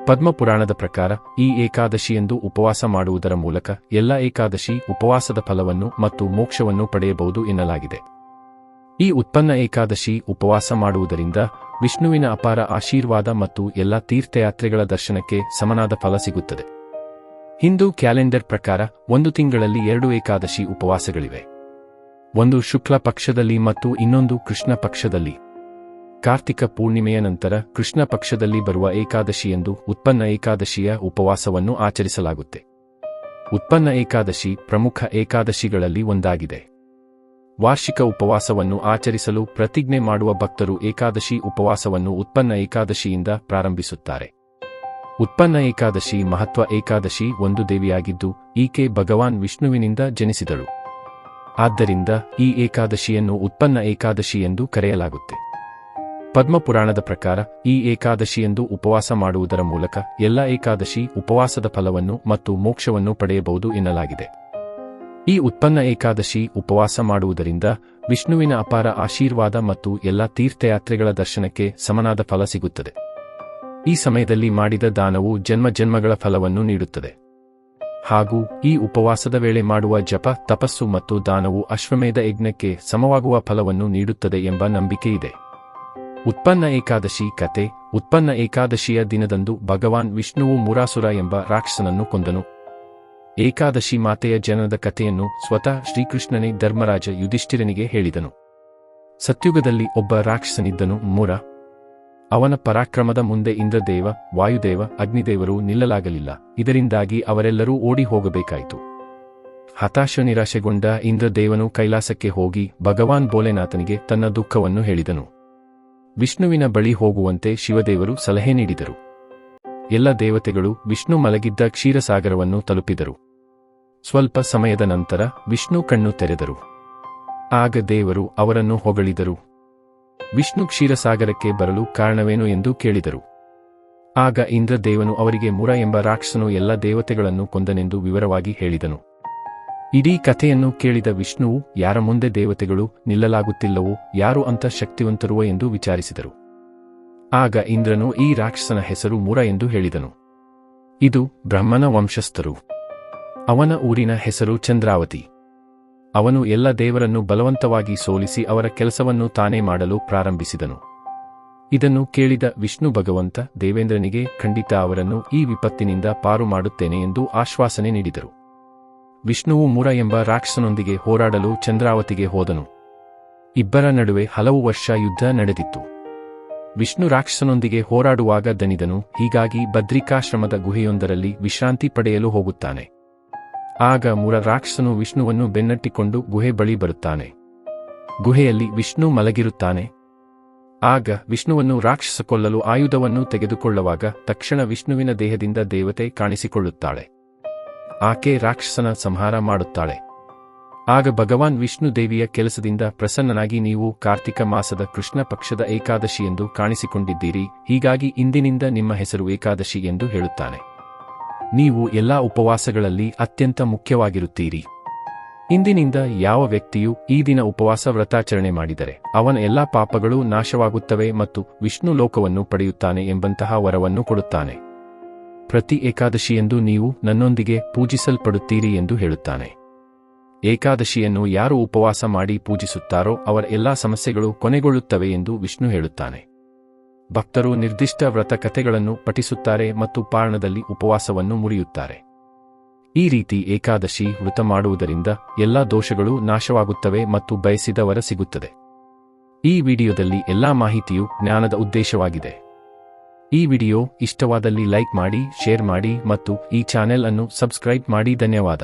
ಪದ್ಮಪುರಾಣದ ಪ್ರಕಾರ ಈ ಏಕಾದಶಿಯಂದು ಉಪವಾಸ ಮಾಡುವುದರ ಮೂಲಕ ಎಲ್ಲ ಏಕಾದಶಿ ಉಪವಾಸದ ಫಲವನ್ನು ಮತ್ತು ಮೋಕ್ಷವನ್ನು ಪಡೆಯಬಹುದು ಎನ್ನಲಾಗಿದೆ. ಈ ಉತ್ಪನ್ನ ಏಕಾದಶಿ ಉಪವಾಸ ಮಾಡುವುದರಿಂದ ವಿಷ್ಣುವಿನ ಅಪಾರ ಆಶೀರ್ವಾದ ಮತ್ತು ಎಲ್ಲ ತೀರ್ಥಯಾತ್ರೆಗಳ ದರ್ಶನಕ್ಕೆ ಸಮನಾದ ಫಲ ಸಿಗುತ್ತದೆ. ಹಿಂದೂ ಕ್ಯಾಲೆಂಡರ್ ಪ್ರಕಾರ ಒಂದು ತಿಂಗಳಲ್ಲಿ 2 ಏಕಾದಶಿ ಉಪವಾಸಗಳಿವೆ. ಒಂದು ಶುಕ್ಲ ಪಕ್ಷದಲ್ಲಿ ಮತ್ತು ಇನ್ನೊಂದು ಕೃಷ್ಣ ಪಕ್ಷದಲ್ಲಿ. ಕಾರ್ತಿಕ ಪೂರ್ಣಿಮೆಯ ನಂತರ ಕೃಷ್ಣ ಪಕ್ಷದಲ್ಲಿ ಬರುವ ಏಕಾದಶಿಯಂದು ಉತ್ಪನ್ನ ಏಕಾದಶಿಯ ಉಪವಾಸವನ್ನು ಆಚರಿಸಲಾಗುತ್ತೆ. ಉತ್ಪನ್ನ ಏಕಾದಶಿ ಪ್ರಮುಖ ಏಕಾದಶಿಗಳಲ್ಲಿ ಒಂದಾಗಿದೆ. ವಾರ್ಷಿಕ ಉಪವಾಸವನ್ನು ಆಚರಿಸಲು ಪ್ರತಿಜ್ಞೆ ಮಾಡುವ ಭಕ್ತರು ಏಕಾದಶಿ ಉಪವಾಸವನ್ನು ಉತ್ಪನ್ನ ಏಕಾದಶಿಯಿಂದ ಪ್ರಾರಂಭಿಸುತ್ತಾರೆ. ಉತ್ಪನ್ನ ಏಕಾದಶಿ ಮಹತ್ವ. ಏಕಾದಶಿ ಒಂದು ದೇವಿಯಾಗಿದ್ದು ಈಕೆ ಭಗವಾನ್ ವಿಷ್ಣುವಿನಿಂದ ಜನಿಸಿದಳು. ಆದ್ದರಿಂದ ಈ ಏಕಾದಶಿಯನ್ನು ಉತ್ಪನ್ನ ಏಕಾದಶಿ ಎಂದು ಕರೆಯಲಾಗುತ್ತೆ. ಪದ್ಮಪುರಾಣದ ಪ್ರಕಾರ ಈ ಏಕಾದಶಿಯಂದು ಉಪವಾಸ ಮಾಡುವುದರ ಮೂಲಕ ಎಲ್ಲ ಏಕಾದಶಿ ಉಪವಾಸದ ಫಲವನ್ನು ಮತ್ತು ಮೋಕ್ಷವನ್ನು ಪಡೆಯಬಹುದು ಎನ್ನಲಾಗಿದೆ. ಈ ಉತ್ಪನ್ನ ಏಕಾದಶಿ ಉಪವಾಸ ಮಾಡುವುದರಿಂದ ವಿಷ್ಣುವಿನ ಅಪಾರ ಆಶೀರ್ವಾದ ಮತ್ತು ಎಲ್ಲ ತೀರ್ಥಯಾತ್ರೆಗಳ ದರ್ಶನಕ್ಕೆ ಸಮನಾದ ಫಲ ಸಿಗುತ್ತದೆ. ಈ ಸಮಯದಲ್ಲಿ ಮಾಡಿದ ದಾನವು ಜನ್ಮಗಳ ಫಲವನ್ನು ನೀಡುತ್ತದೆ. ಹಾಗೂ ಈ ಉಪವಾಸದ ವೇಳೆ ಮಾಡುವ ಜಪ, ತಪಸ್ಸು ಮತ್ತು ದಾನವು ಅಶ್ವಮೇಧ ಯಜ್ಞಕ್ಕೆ ಸಮವಾಗುವ ಫಲವನ್ನು ನೀಡುತ್ತದೆ ಎಂಬ ನಂಬಿಕೆಯಿದೆ. ಉತ್ಪನ್ನ ಏಕಾದಶಿ ಕತೆ. ಉತ್ಪನ್ನ ಏಕಾದಶಿಯ ದಿನದಂದು ಭಗವಾನ್ ವಿಷ್ಣುವು ಮುರಾಸುರ ಎಂಬ ರಾಕ್ಷಸನನ್ನು ಕೊಂದನು. ಏಕಾದಶಿ ಮಾತೆಯ ಜನನದ ಕಥೆಯನ್ನು ಸ್ವತಃ ಶ್ರೀಕೃಷ್ಣನೇ ಧರ್ಮರಾಜ ಯುಧಿಷ್ಠಿರನಿಗೆ ಹೇಳಿದನು. ಸತ್ಯುಗದಲ್ಲಿ ಒಬ್ಬ ರಾಕ್ಷಸನಿದ್ದನು, ಮುರ. ಅವನ ಪರಾಕ್ರಮದ ಮುಂದೆ ಇಂದ್ರದೇವ, ವಾಯುದೇವ, ಅಗ್ನಿದೇವರು ನಿಲ್ಲಲಾಗಲಿಲ್ಲ. ಇದರಿಂದಾಗಿ ಅವರೆಲ್ಲರೂ ಓಡಿ ಹೋಗಬೇಕಾಯಿತು. ನಿರಾಶೆಗೊಂಡ ಇಂದ್ರದೇವನು ಕೈಲಾಸಕ್ಕೆ ಹೋಗಿ ಭಗವಾನ್ ಭೋಲೆನಾಥನಿಗೆ ತನ್ನ ದುಃಖವನ್ನು ಹೇಳಿದನು. ವಿಷ್ಣುವಿನ ಬಳಿ ಹೋಗುವಂತೆ ಶಿವದೇವರು ಸಲಹೆ ನೀಡಿದರು. ಎಲ್ಲ ದೇವತೆಗಳು ವಿಷ್ಣು ಮಲಗಿದ್ದ ಕ್ಷೀರಸಾಗರವನ್ನು ತಲುಪಿದರು. ಸ್ವಲ್ಪ ಸಮಯದ ನಂತರ ವಿಷ್ಣು ಕಣ್ಣು ತೆರೆದರು. ಆಗ ದೇವರು ಅವರನ್ನು ಹೊಗಳಿದರು. ವಿಷ್ಣು ಕ್ಷೀರಸಾಗರಕ್ಕೆ ಬರಲು ಕಾರಣವೇನು ಎಂದು ಕೇಳಿದರು. ಆಗ ಇಂದ್ರದೇವನು ಅವರಿಗೆ ಮುರ ಎಂಬ ರಾಕ್ಷಸನು ಎಲ್ಲ ದೇವತೆಗಳನ್ನು ಕೊಂದನೆಂದು ವಿವರವಾಗಿ ಹೇಳಿದನು. ಇಡೀ ಕಥೆಯನ್ನು ಕೇಳಿದ ವಿಷ್ಣುವು ಯಾರ ಮುಂದೆ ದೇವತೆಗಳು ನಿಲ್ಲಲಾಗುತ್ತಿಲ್ಲವೋ, ಯಾರು ಅಂತ ಶಕ್ತಿವಂತರುವ ಎಂದು ವಿಚಾರಿಸಿದರು. ಆಗ ಇಂದ್ರನು ಈ ರಾಕ್ಷಸನ ಹೆಸರು ಮುರ ಎಂದು ಹೇಳಿದನು. ಇದು ಬ್ರಹ್ಮನ ವಂಶಸ್ಥರು. ಅವನ ಊರಿನ ಹೆಸರು ಚಂದ್ರಾವತಿ. ಅವನು ಎಲ್ಲ ದೇವರನ್ನು ಬಲವಂತವಾಗಿ ಸೋಲಿಸಿ ಅವರ ಕೆಲಸವನ್ನು ತಾನೇ ಮಾಡಲು ಪ್ರಾರಂಭಿಸಿದನು. ಇದನ್ನು ಕೇಳಿದ ವಿಷ್ಣು ಭಗವಂತ ದೇವೇಂದ್ರನಿಗೆ ಖಂಡಿತ ಅವರನ್ನು ಈ ವಿಪತ್ತಿನಿಂದ ಪಾರು ಮಾಡುತ್ತೇನೆ ಎಂದು ಆಶ್ವಾಸನೆ ನೀಡಿದರು. ವಿಷ್ಣುವು ಮುರ ಎಂಬ ರಾಕ್ಷಸನೊಂದಿಗೆ ಹೋರಾಡಲು ಚಂದ್ರಾವತಿಗೆ ಹೋದನು. ಇಬ್ಬರ ನಡುವೆ ಹಲವು ವರ್ಷ ಯುದ್ಧ ನಡೆದಿತ್ತು. ವಿಷ್ಣು ರಾಕ್ಷಸನೊಂದಿಗೆ ಹೋರಾಡುವಾಗ ದಣಿದನು. ಹೀಗಾಗಿ ಬದ್ರಿಕಾಶ್ರಮದ ಗುಹೆಯೊಂದರಲ್ಲಿ ವಿಶ್ರಾಂತಿ ಪಡೆಯಲು ಹೋಗುತ್ತಾನೆ. ಆಗ ಮುರ ರಾಕ್ಷಸನು ವಿಷ್ಣುವನ್ನು ಬೆನ್ನಟ್ಟಿಕೊಂಡು ಗುಹೆ ಬಳಿ ಬರುತ್ತಾನೆ. ಗುಹೆಯಲ್ಲಿ ವಿಷ್ಣು ಮಲಗಿರುತ್ತಾನೆ. ಆಗ ವಿಷ್ಣುವನ್ನು ರಾಕ್ಷಸ ಕೊಲ್ಲಲು ಆಯುಧವನ್ನು ತೆಗೆದುಕೊಳ್ಳುವಾಗ ತಕ್ಷಣ ವಿಷ್ಣುವಿನ ದೇಹದಿಂದ ದೇವತೆ ಕಾಣಿಸಿಕೊಳ್ಳುತ್ತಾಳೆ. ಆಕೆ ರಾಕ್ಷಸನ ಸಂಹಾರ ಮಾಡುತ್ತಾಳೆ. ಆಗ ಭಗವಾನ್ ವಿಷ್ಣು ದೇವಿಯ ಕೆಲಸದಿಂದ ಪ್ರಸನ್ನನಾಗಿ, ನೀವು ಕಾರ್ತಿಕ ಮಾಸದ ಕೃಷ್ಣ ಪಕ್ಷದ ಏಕಾದಶಿ ಎಂದು ಕಾಣಿಸಿಕೊಂಡಿದ್ದೀರಿ, ಹೀಗಾಗಿ ಇಂದಿನಿಂದ ನಿಮ್ಮ ಹೆಸರು ಏಕಾದಶಿ ಎಂದು ಹೇಳುತ್ತಾನೆ. ನೀವು ಎಲ್ಲಾ ಉಪವಾಸಗಳಲ್ಲಿ ಅತ್ಯಂತ ಮುಖ್ಯವಾಗಿರುತ್ತೀರಿ. ಇಂದಿನಿಂದ ಯಾವ ವ್ಯಕ್ತಿಯು ಈ ದಿನ ಉಪವಾಸ ವ್ರತಾಚರಣೆ ಮಾಡಿದರೆ ಅವನ ಎಲ್ಲಾ ಪಾಪಗಳೂ ನಾಶವಾಗುತ್ತವೆ ಮತ್ತು ವಿಷ್ಣು ಲೋಕವನ್ನು ಪಡೆಯುತ್ತಾನೆ ಎಂಬಂತಹ ವರವನ್ನು ಕೊಡುತ್ತಾನೆ. ಪ್ರತಿ ಏಕಾದಶಿಯಂದು ನೀವು ನನ್ನೊಂದಿಗೆ ಪೂಜಿಸಲ್ಪಡುತ್ತೀರಿ ಎಂದು ಹೇಳುತ್ತಾನೆ. ಏಕಾದಶಿಯನ್ನು ಯಾರು ಉಪವಾಸ ಮಾಡಿ ಪೂಜಿಸುತ್ತಾರೋ ಅವರ ಎಲ್ಲಾ ಸಮಸ್ಯೆಗಳು ಕೊನೆಗೊಳ್ಳುತ್ತವೆ ಎಂದು ವಿಷ್ಣು ಹೇಳುತ್ತಾನೆ. ಭಕ್ತರು ನಿರ್ದಿಷ್ಟ ವ್ರತ ಕಥೆಗಳನ್ನು ಪಠಿಸುತ್ತಾರೆ ಮತ್ತು ಪಾರಣದಲ್ಲಿ ಉಪವಾಸವನ್ನು ಮುರಿಯುತ್ತಾರೆ. ಈ ರೀತಿ ಏಕಾದಶಿ ವ್ರತ ಮಾಡುವುದರಿಂದ ಎಲ್ಲಾ ದೋಷಗಳು ನಾಶವಾಗುತ್ತವೆ ಮತ್ತು ಬಯಸಿದ ವರ ಸಿಗುತ್ತದೆ. ಈ ವಿಡಿಯೋದಲ್ಲಿ ಎಲ್ಲಾ ಮಾಹಿತಿಯು ಜ್ಞಾನದ ಉದ್ದೇಶವಾಗಿದೆ. ಈ ವಿಡಿಯೋ ಇಷ್ಟವಾದಲ್ಲಿ ಲೈಕ್ ಮಾಡಿ, ಶೇರ್ ಮಾಡಿ ಮತ್ತು ಈ ಚಾನೆಲ್ ಅನ್ನು ಸಬ್ಸ್ಕ್ರೈಬ್ ಮಾಡಿ. ಧನ್ಯವಾದ.